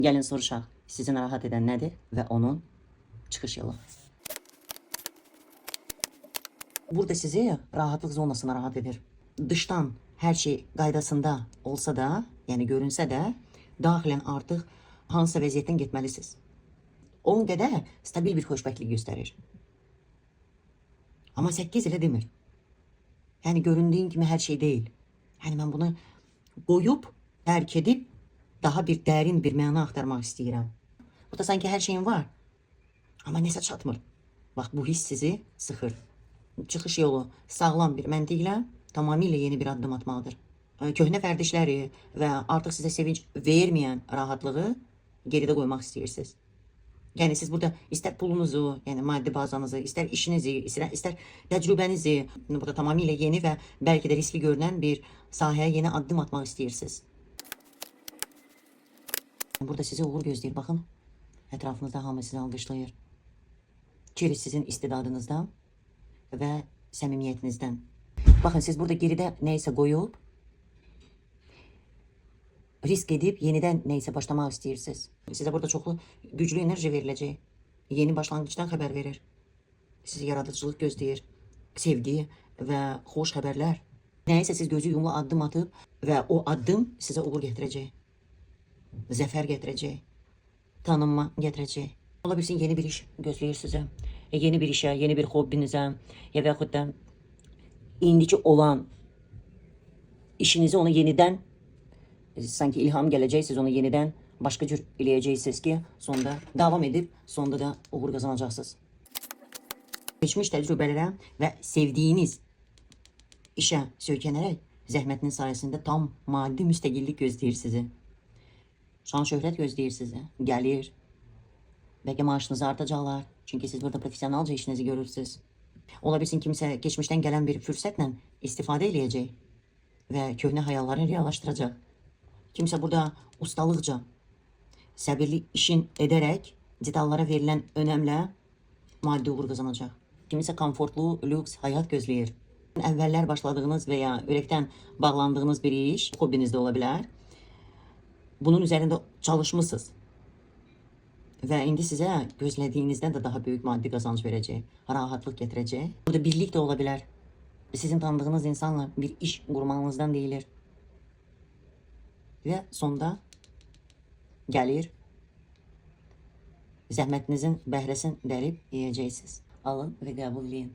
Gəlin soruşaq, sizi narahat edən nədir və onun çıxış yolu. Burada sizi rahatlık zonası narahat edir. Dıştan her şey qaydasında olsa da, yəni görünsə də, daxilən artıq hansısa vəziyyətdən getməlisiniz. 10 qədər stabil bir xoşbəxtlik göstərir. Amma 8 elə demir. Yəni göründüyün kimi hər şey deyil. Yəni mən bunu qoyub, dərk edib, daha bir dərin bir məna axtarmaq istəyirəm. Burada sanki hər şeyin var. Amma nəsə çatmır. Bax, bu hiss sizi sıxır. Çıxış yolu sağlam bir məntiqlə tamamilə yeni bir addım atmalıdır. Köhnə vərdişləri və artıq sizə sevinç verməyən rahatlığı geridə qoymaq istəyirsiniz. Yəni siz burada istər pulunuzu, yəni maddi bazanızı, istər işinizi, istər təcrübənizi, burada tamamilə yeni və bəlkə də riskli görünən bir sahəyə yeni addım atmaq istəyirsiniz. Burada sizi uğur gözləyir, baxın. Ətrafınızda hamı sizi alqışlayır. Kiri sizin istedadınızdan və səmimiyyətinizdən. Baxın, siz burada geridə nəysə qoyub, risk edib yenidən nəysə başlamaq istəyirsiniz. Sizə burada çoxlu güclü enerji veriləcək. Yeni başlanğıçdan xəbər verir. Sizi yaradıcılıq gözləyir. Sevgi və xoş xəbərlər. Nəysə siz gözü yumulu addım atıb və o addım sizə uğur gətirəcək. Zəfər gətirəcək. Tanınma gətirəcək. Ola bilsin yeni bir iş gözləyir sizə. Yeni bir işə, yeni bir hobbinizə ya və yaxud da indiki olan işinizi onu yenidən sanki ilham gələcək, siz onu yenidən başqa cür eləyəcəksiniz ki, sonda davam edib, sonda da uğur qazanacaqsınız. Geçmiş təcrübələrə və sevdiyiniz işə söykənərək zəhmətinin sayəsində tam maddi müstəqillik gözləyir sizi. Şan şöhrət gözləyir sizi, gəlir. Bəlkə maaşınızı artacaqlar, çünki siz burada profesionalca işinizi görürsünüz. Ola bilsin kimsə geçmişdən gələn bir fürsətlə istifadə eləyəcək və köhnə hayallarını reallaşdıracaq. Kimsə burada ustalıqca, səbirli işin edərək detallara verilən önəmlə maddi uğur qazanacaq. Kimisə komfortlu, lüks həyat gözləyir. Əvvəllər başladığınız və ya ürəkdən bağlandığınız bir iş, hobbinizdə ola bilər. Bunun üzərində çalışmışsınız. Və indi sizə gözlədiyinizdən də daha böyük maddi qazanc verəcək, rahatlıq gətirəcək. Burada birlik də ola bilər. Sizin tanıdığınız insanla bir iş qurmağınızdan deyilir. Və sonda gəlir, zəhmətinizin bəhrəsini dərib yeyəcəksiniz. Alın və qəbul edin.